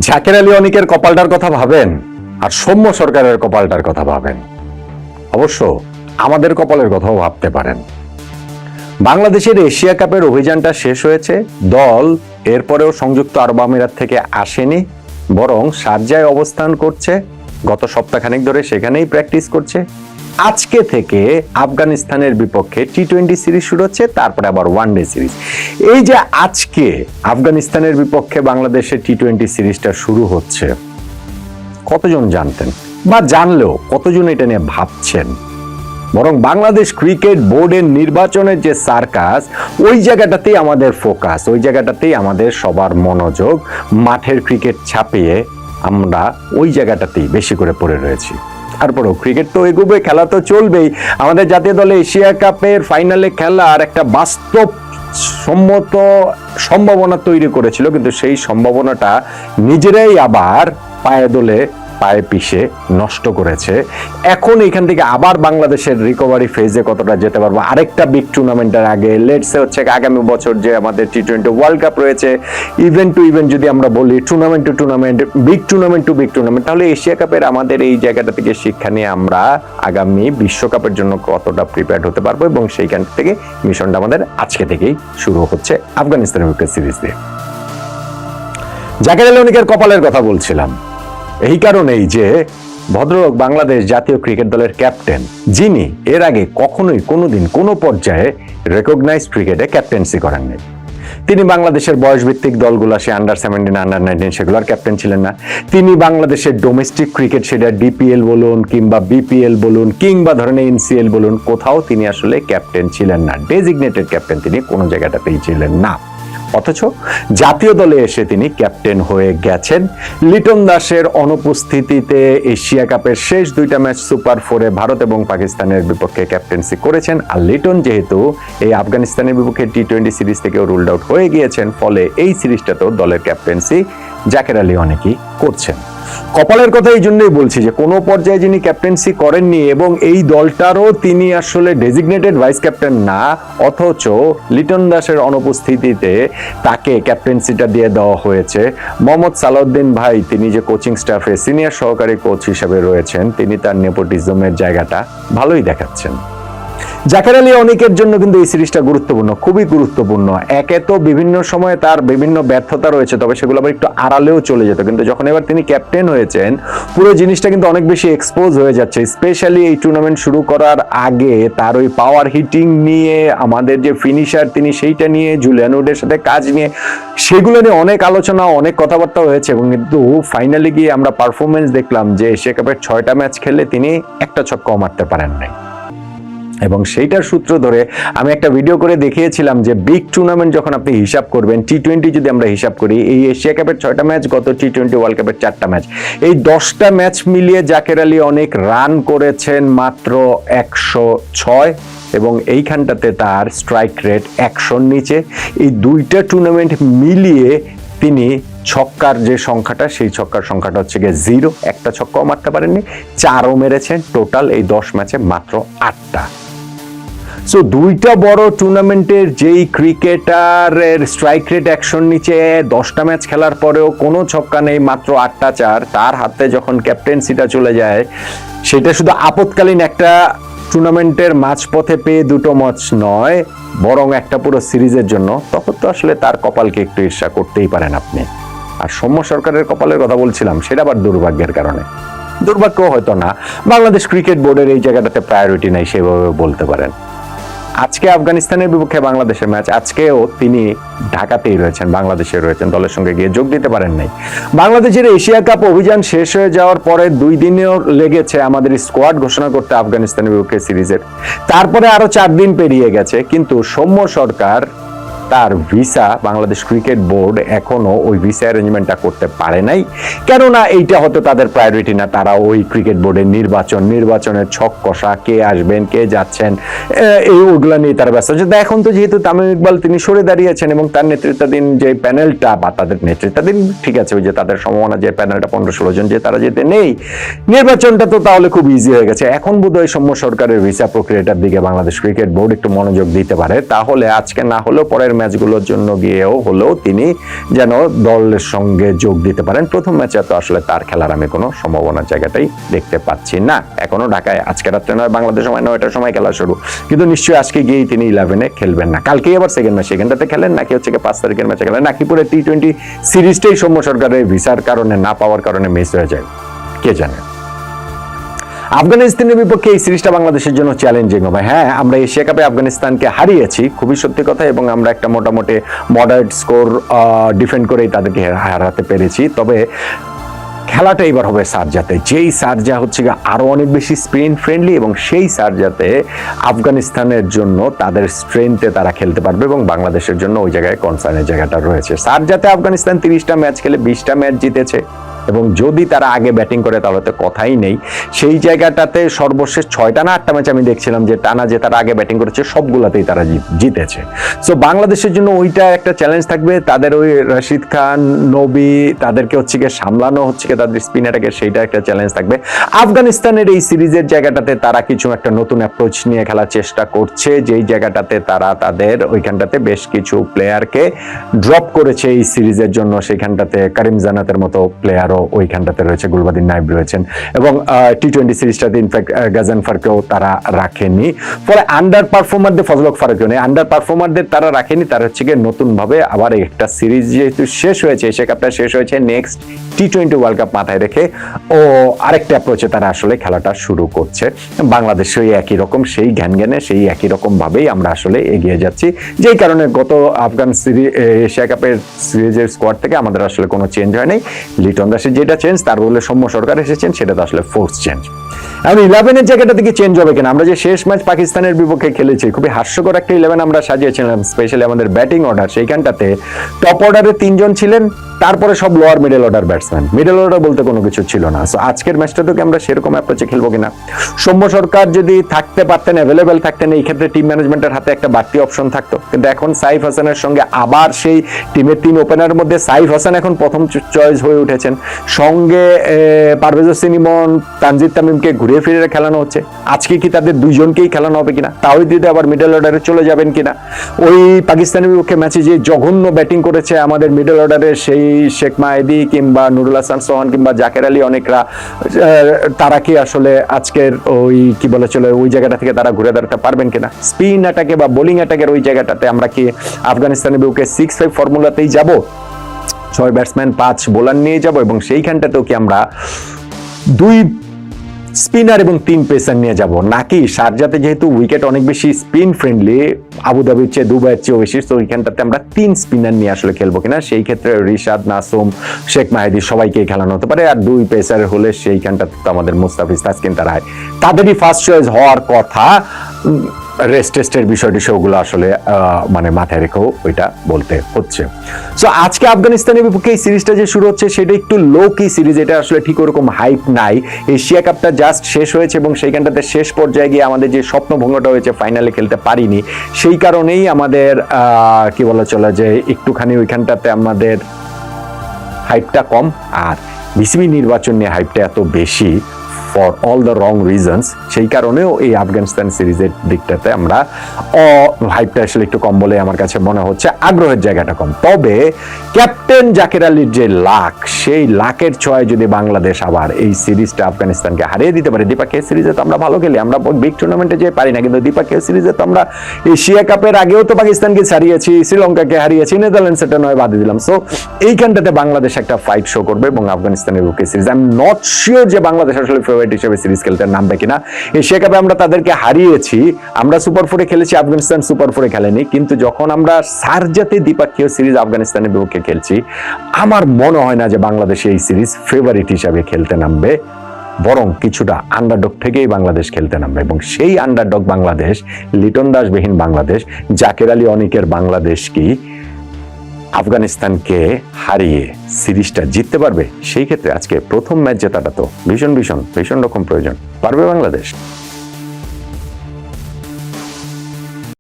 জাকের আলী অনিকের কপালটার কথা ভাবেন আর সৌম্য সরকারের কপালটার কথা ভাবেন, অবশ্য আমাদের কপালের কথাও ভাবতে পারেন। বাংলাদেশের এশিয়া কাপের অভিযানটা শেষ হয়েছে, দল এরপরেও সংযুক্ত আরব আমিরাত থেকে আসেনি, বরং শারজায় অবস্থান করছে। গত সপ্তাহখানেক ধরে সেখানেই প্র্যাকটিস করছে। আজকে থেকে আফগানিস্তানের বিপক্ষে টি-20 সিরিজ শুরু হচ্ছে, তারপরে আবার ওয়ানডে সিরিজ। এই যে আজকে আফগানিস্তানের বিপক্ষে বাংলাদেশের টি-20 সিরিজটা শুরু হচ্ছে, কতজন জানতেন? বা জানলেও কতজন এটা নিয়ে ভাবছেন? বরং বাংলাদেশ ক্রিকেট বোর্ডের নির্বাচনের যে সার্কাস, ওই জায়গাটাতেই আমাদের ফোকাস, ওই জায়গাটাতেই আমাদের সবার মনোযোগ। মাঠের ক্রিকেট ছাপিয়ে আমরা ওই জায়গাটাতেই বেশি করে পড়ে রয়েছি। তারপরেও ক্রিকেট তো এগোবে, খেলা তো চলবেই। আমাদের জাতীয় দলে এশিয়া কাপের ফাইনালে খেলার একটা বাস্তব সম্মত সম্ভাবনা তৈরি করেছিল, কিন্তু সেই সম্ভাবনাটা নিজেরাই আবার পায়ে দোলে পায়ে পিষে নষ্ট করেছে। এখন এখান থেকে আবার বাংলাদেশের রিকভারি ফেজে কতটা যেতে পারবো, আরেকটা বিগ টুর্নামেন্টের আগে, লেটসে হচ্ছে আগামী বছর যে আমাদের টি-20 ওয়ার্ল্ড কাপ রয়েছে, ইভেন্ট টু ইভেন্ট যদি আমরা বলি, tournament to tournament, big tournament to big tournament, তাহলে এশিয়া কাপের আমাদের এই জায়গাটা থেকে শিক্ষা নিয়ে আমরা আগামী বিশ্বকাপের জন্য কতটা প্রিপেয়ার্ড হতে পারবো, এবং সেইখান থেকে মিশনটা আমাদের আজকে থেকেই শুরু হচ্ছে আফগানিস্তানের বিপক্ষে সিরিজ দিয়ে। জাকের আলী অনিকের কপালের কথা বলছিলাম এই কারণেই যে ভদ্রলোক বাংলাদেশ জাতীয় ক্রিকেট দলের ক্যাপ্টেন, যিনি এর আগে কখনোই কোনোদিন কোনো পর্যায়ে রেকগনাইজ ক্রিকেটে ক্যাপ্টেন্সি করেননি। তিনি বাংলাদেশের বয়সভিত্তিক দলগুলো, সে আন্ডার-17, আন্ডার-19 সেগুলোর ক্যাপ্টেন ছিলেন না। তিনি বাংলাদেশের ডোমেস্টিক ক্রিকেট, সেটা ডিপিএল বলুন কিংবা বিপিএল বলুন কিংবা ধরেন এনসিএল বলুন, কোথাও তিনি আসলে ক্যাপ্টেন ছিলেন না। ডেজিগনেটেড ক্যাপ্টেন তিনি কোনো জায়গাটাতেই ছিলেন না। অথচ জাতীয় দলে এসে তিনি ক্যাপ্টেন হয়ে গেছেন। লিটন দাসের অনুপস্থিতিতে এশিয়া কাপের শেষ দুইটা ম্যাচ সুপার 4-এ ভারত এবং পাকিস্তানের বিপক্ষে ক্যাপ্টেন্সি করেছেন। আর লিটন যেহেতু এই আফগানিস্তানের বিপক্ষে টি-20 সিরিজ থেকেও রুলড আউট হয়ে গিয়েছেন, ফলে এই সিরিজটাতেও দলের ক্যাপ্টেন্সি জাকের আলী অনেকেই করছেন। কপালের কথা এই জন্যই বলছি যে কোনো পর্যায়ে যিনি ক্যাপ্টেন্সি করেননি এবং এই দলটারও তিনি আসলে ডেজিগনেটেড ভাইস ক্যাপ্টেন না, অথচ লিটন দাসের অনুপস্থিতিতে তাকে ক্যাপ্টেন্সিটা দিয়ে দেওয়া হয়েছে। মোহাম্মদ সালাউদ্দিন ভাই, তিনি যে কোচিং স্টাফে সিনিয়র সহকারী কোচ হিসেবে রয়েছেন, তিনি তার নেপোটিজমের জায়গাটা ভালোই দেখাচ্ছেন। জাকের আলী অনিকের জন্য কিন্তু এই সিরিজটা গুরুত্বপূর্ণ, খুবই গুরুত্বপূর্ণ। একে তো বিভিন্ন সময়ে তার বিভিন্ন ব্যর্থতা রয়েছে, তবে সেগুলো আবার একটু আড়ালেও চলে যেত, কিন্তু যখন এবার তিনি ক্যাপ্টেন হয়েছেন, পুরো জিনিসটা কিন্তু অনেক বেশি এক্সপোজ হয়ে যাচ্ছে। স্পেশালি এই টুর্নামেন্ট শুরু করার আগে তার ওই পাওয়ার হিটিং নিয়ে, আমাদের যে ফিনিশার তিনি সেইটা নিয়ে, জুলিয়ান উডের সাথে কাজ নিয়ে, সেগুলো নিয়ে অনেক আলোচনা, অনেক কথাবার্তা হয়েছে। এবং কিন্তু ফাইনালি গিয়ে আমরা পারফরমেন্স দেখলাম যে এশিয়া কাপের 6টা ম্যাচ খেলে তিনি একটা ছক্কাও মারতে পারেন নাই। এবং সেইটার সূত্র ধরে আমি একটা ভিডিও করে দেখিয়েছিলাম যে বিগ টুর্নামেন্ট যখন আপনি হিসাব করবেন, টি-20 যদি আমরা হিসাব করি, এই এশিয়া কাপের 6টা ম্যাচ, গত টি-20 ওয়ার্ল্ড কাপের 4টা ম্যাচ, এই 10টা ম্যাচ মিলিয়ে জাকের আলী অনেক রান করেছেন মাত্র 106, এবং এইখানটাতে তার স্ট্রাইক রেট 100-র নিচে। এই দুইটা টুর্নামেন্ট মিলিয়ে তিনি ছক্কার যে সংখ্যাটা, সেই ছক্কার সংখ্যাটা হচ্ছে গিয়ে 0, একটা ছক্কাও মারতে পারেননি। 4ও মেরেছেন, টোটাল এই 10 ম্যাচে মাত্র 8টা। সো দুইটা বড় টুর্নামেন্টের যেই ক্রিকেটারের স্ট্রাইক রেট 100-র নিচে, 10টা ম্যাচ খেলার পরেও কোনো ছক্কা নেই, মাত্র 8টা 4, তার হাতে যখন ক্যাপ্টেন্সিটা চলে যায়, সেটা শুধু আপৎকালীন একটা টুর্নামেন্টের মাঝপথে পেয়ে দুটো ম্যাচ নয়, বরং একটা পুরো সিরিজের জন্য, তখন তো আসলে তার কপালকে একটু ঈর্ষা করতেই পারেন আপনি। আর সৌম্য সরকারের কপালের কথা বলছিলাম, সেটা আবার দুর্ভাগ্যের কারণে। দুর্ভাগ্য হয়তো না, বাংলাদেশ ক্রিকেট বোর্ডের এই জায়গাটাতে প্রায়োরিটি নাই সেভাবে বলতে পারেন। আজকে আফগানিস্তানের বিপক্ষে বাংলাদেশের ম্যাচ, আজকেও তিনি ঢাকাতেই রয়েছেন, বাংলাদেশে রয়েছেন, দলের সঙ্গে গিয়ে যোগ দিতে পারেন নাই। বাংলাদেশের এশিয়া কাপ অভিযান শেষ হয়ে যাওয়ার পরে 2 দিনেও লেগেছে আমাদের স্কোয়াড ঘোষণা করতে আফগানিস্তানের বিপক্ষে সিরিজের, তারপরে আরো 4 দিন পেরিয়ে গেছে, কিন্তু সৌম্য সরকার তার ভিসা, বাংলাদেশ ক্রিকেট বোর্ড এখনো ওই ভিসা অ্যারেঞ্জমেন্টটা করতে পারে নাই। কেননা এইটা হয়তো তাদের প্রায়োরিটি না। তারা ওই ক্রিকেট বোর্ডের নির্বাচনের ছক কষা, কে আসবেন কে যাচ্ছেন, এই ওগুলা নিয়ে তারা ব্যস্ত আছে। এখন তো যেহেতু তামিম ইকবাল তিনি সরে দাঁড়িয়েছেন এবং তার নেতৃত্বাধীন যে প্যানেলটা, বা তাদের নেতৃত্বাধীন ঠিক আছে, ওই যে তাদের সম্ভাবনা যে প্যানেলটা 15-16 জন যে তারা যেতে নেই, নির্বাচনটা তো তাহলে খুব ইজি হয়ে গেছে। এখন বোধহয় সৌম্য সরকারের ভিসা প্রক্রিয়াটার দিকে বাংলাদেশ ক্রিকেট বোর্ড একটু মনোযোগ দিতে পারে, তাহলে আজকে না হলেও পরের ম্যাচগুলোর জন্য গিয়েও হলেও তিনি যেন দলের সঙ্গে যোগ দিতে পারেন। প্রথম ম্যাচে তো আসলে তার খেলার আমি কোনো সম্ভাবনার জায়গাটাই দেখতে পাচ্ছি না। এখনো ঢাকায় আজকে রাত্রে নয়, বাংলাদেশ সময় 9টার সময় খেলা শুরু, কিন্তু নিশ্চয়ই আজকে গিয়েই তিনি 11-এ খেলবেন না। কালকেই আবার সেকেন্ড ম্যাচ, সেকেন্ডটাতে খেলেন নাকি হচ্ছে 5 তারিখের ম্যাচে খেলেন, নাকি পুরো টি-20 সিরিজটাই সৌম্য সরকারের ভিসার কারণে না পাওয়ার কারণে মিস হয়ে যায়, কে জানে। আফগানিস্তানের বিপক্ষে এই সিরিজটা বাংলাদেশের জন্য চ্যালেঞ্জিং হবে। হ্যাঁ, আমরা এশিয়া কাপে আফগানিস্তানকে হারিয়েছি, খুবই সত্যি কথা, এবং আমরা একটা মোটামুটি মডারেট স্কোর ডিফেন্ড করেই তাদেরকে হারাতে পেরেছি। তবে খেলাটা এবার হবে সারজাতে, যেই সারজা হচ্ছে আরো অনেক বেশি স্পিন ফ্রেন্ডলি, এবং সেই সারজাতে আফগানিস্তানের জন্য তাদের স্ট্রেংথে তারা খেলতে পারবে, এবং বাংলাদেশের জন্য ওই জায়গায় কনসার্নের জায়গাটা রয়েছে। সারজাতে আফগানিস্তান 30টা ম্যাচ খেলে 20টা ম্যাচ জিতেছে, এবং যদি তারা আগে ব্যাটিং করে তাহলে তো কথাই নেই। সেই জায়গাটাতে সর্বশেষ 6টা না 8টা ম্যাচ আমি দেখছিলাম যে টানা যে তারা আগে ব্যাটিং করেছে সবগুলাতেই তারা জিতেছে। সো বাংলাদেশের জন্য ওইটা একটা চ্যালেঞ্জ থাকবে। তাদের ওই রশিদ খান, নবী, তাদেরকে হচ্ছে গিয়ে সামলানো হচ্ছে গিয়ে তাদের স্পিনারটাকে, সেইটা একটা চ্যালেঞ্জ থাকবে। আফগানিস্তানের এই সিরিজের জায়গাটাতে তারা কিছু একটা নতুন অ্যাপ্রোচ নিয়ে খেলার চেষ্টা করছে, যেই জায়গাটাতে তারা তাদের ওইখানটাতে বেশ কিছু প্লেয়ারকে ড্রপ করেছে এই সিরিজের জন্য। সেখানটাতে করিম জান্নাতের মতো প্লেয়ারও ওইখানটাতে রয়েছে, গুলবাদিন নাইব রয়েছেন, এবং টি-20 সিরিজটাতে ইনফ্যাক্ট গাজানফারকেও তারা রাখেনি। ফলে আন্ডার পারফর্মারদের, ফজলক ফারুকও নেই, আন্ডার পারফর্মারদের তারা রাখেনি। তারা হচ্ছে গিয়ে নতুন ভাবে আবার একটা সিরিজ যেহেতু শেষ হয়েছে, এশিয়া কাপটা শেষ হয়েছে, নেক্সট টি-20 ওয়ার্ল্ড কাপ মাথায় রেখে ও আরেকটা অ্যাপ্রোচে তারা আসলে খেলাটা শুরু করছে। বাংলাদেশ ওই একই রকম, সেই জ্ঞানে সেই একই রকম ভাবেই আমরা আসলে এগিয়ে যাচ্ছি, যেই কারণে গত আফগান এশিয়া কাপের সিরিজের স্কোয়াড থেকে আমাদের আসলে কোনো চেঞ্জ হয় নাই। লিটন দাসের যেটা চেঞ্জ, তার বলে সৌম্য সরকার এসেছেন, সেটা তো আসলে ফোর্স চেঞ্জ। এখন 11-এর জায়গাটা থেকে চেঞ্জ হবে কিনা, আমরা যে শেষ ম্যাচ পাকিস্তানের বিপক্ষে খেলেছি, খুবই হাস্যকর একটা 11 আমরা সাজিয়েছিলাম, স্পেশালি আমাদের ব্যাটিং অর্ডার। সেইখানটাতে টপ অর্ডারে 3 জন ছিলেন, তারপরে সব lower middle order batsman, middle order বলতে কোনো কিছু ছিল না। সো আজকের ম্যাচটাতে কি আমরা সেরকম অ্যাপ্রোচে খেলবো কিনা? সৌম্য সরকার যদি থাকতে পারতেন, অ্যাভেলেবেল থাকতেন, এই ক্ষেত্রে টিম ম্যানেজমেন্টের হাতে একটা বাড়তি অপশন থাকতো। কিন্তু এখন সাইফ হাসানের সঙ্গে আবার সেই টিমের 3 ওপেনারের মধ্যে সাইফ হাসান এখন প্রথম চয়েস হয়ে উঠেছেন, সঙ্গে পারভেজ হোসেন ইমন, তানজিদ তামিমকে ঘুরিয়ে ফিরে খেলানো হচ্ছে। আজকে কি তাদের দুইজনকেই খেলানো হবে কিনা? তাওহিদ হৃদয় আবার মিডল অর্ডারে চলে যাবেন কিনা? ওই পাকিস্তানের বিপক্ষে ম্যাচে যে জঘন্য ব্যাটিং করেছে আমাদের মিডল অর্ডারে, সেই শেখ মাহেদি কিংবা নুরুল হাসান সোহান কিংবা জাকের আলী অনেকরা, তারা কি আসলে আজকের ওই কি বলে চলে ওই জায়গাটা থেকে তারা ঘুরে দাঁড়াতে পারবেন কিনা? স্পিন অ্যাটাকে বা বোলিং অ্যাটাকের ওই জায়গাটাতে আমরা কি আফগানিস্তানের বিপক্ষে 6-5 ফর্মুলাতেই যাব, 6 ব্যাটসম্যান 5 বোলার নিয়ে যাব, এবং সেইখানটাতেও কি আমরা 2 স্পিনার এবং 3 পেসার নিয়ে যাব, নাকি শারজাতে যেহেতু উইকেট অনেক বেশি স্পিন ফ্রেন্ডলি, আবুধাবির চেয়ে দুবাইয়ের চেয়ে বেশি, তো ওইখানটাতে আমরা 3 স্পিনার নিয়ে আসলে খেলবো কিনা? সেই ক্ষেত্রে রিশাদ, নাসুম, শেখ মাহেদি সবাইকেই খেলানো হতে পারে, আর 2 পেসার হলে সেইখানটাতে তো আমাদের মুস্তাফিজ, তাসকিন তারাই, তাদেরই ফার্স্ট চয়েস হওয়ার কথা। রেস্ট টেস্টের বিষয়টি সেগুলো আসলে মানে মাথায় রেখেও ওইটা বলতে হচ্ছে। সো আজকে আফগানিস্তানের বিপক্ষে এই সিরিজটা যে শুরু হচ্ছে, সেটা একটু লো কি সিরিজ, এটা আসলে ঠিক ওরকম হাইপ নাই। এশিয়া কাপটা জাস্ট শেষ হয়েছে, এবং সেইখানটাতে শেষ পর্যায়ে গিয়ে আমাদের যে স্বপ্নভঙ্গটা হয়েছে, ফাইনালে খেলতে পারিনি, সেই কারণেই আমাদের কি বলা চলে যে একটুখানি ওইখানটাতে আমাদের হাইপটা কম। আর বিসিবি নির্বাচন নিয়ে হাইপটা এত বেশি for all the wrong reasons, সেই কারণেও এই আফগানিস্তান সিরিজের দিকটাতে আমরা হাইপটা আসলে একটু কম বলে আমার কাছে মনে হচ্ছে, আগ্রহের জায়গাটা কম। তবে ক্যাপ্টেন জাকের আলীর যে লাক, সেই লাকের ছোঁয়ায় যদি বাংলাদেশ আবার এই সিরিজটা আফগানিস্তানকে হারিয়ে দিতে পারে, দ্বিপাক্ষিক সিরিজে তো আমরা ভালো খেলি, আমরা বিগ টুর্নামেন্টে যে পারি না, কিন্তু দ্বিপাক্ষিক সিরিজে তো আমরা এশিয়া কাপের আগেও তো পাকিস্তানকে হারিয়েছি, শ্রীলঙ্কাকে হারিয়েছি, নেদারল্যান্ডস এটা নয় বাদে দিলাম। সো এইখানটাতে বাংলাদেশ একটা ফাইট শো করবে, এবং আফগানিস্তানের বিপক্ষে series I am not sure যে বাংলাদেশ আসলে ফেভারিট হিসেবে সিরিজ খেলতে নামবে কিনা। এশিয়া কাপে আমরা তাদেরকে হারিয়েছি, আমরা সুপার 4-এ খেলেছি, আফগানিস্তান সুপার 4-এ খেলেনি, কিন্তু যখন আমরা সারজাতে দ্বিপাক্ষিক সিরিজ আফগানিস্তানের বিপক্ষে খেলছি, আমার মনে হয় না যে বাংলাদেশ এই সিরিজ ফেভারিট হিসাবে খেলতে নামবে, বরং কিছুটা আন্ডারডগ থেকেই বাংলাদেশ খেলতে নামবে। এবং সেই আন্ডারডগ বাংলাদেশ, লিটন দাসবিহীন বাংলাদেশ, জাকের আলী অনিকের বাংলাদেশ কি আফগানিস্তানকে হারিয়ে সিরিজটা জিততে পারবে? সেই ক্ষেত্রে আজকে প্রথম ম্যাচ জেতাটা তো ভীষণ ভীষণ ভীষণ রকম প্রয়োজন। পারবে বাংলাদেশ?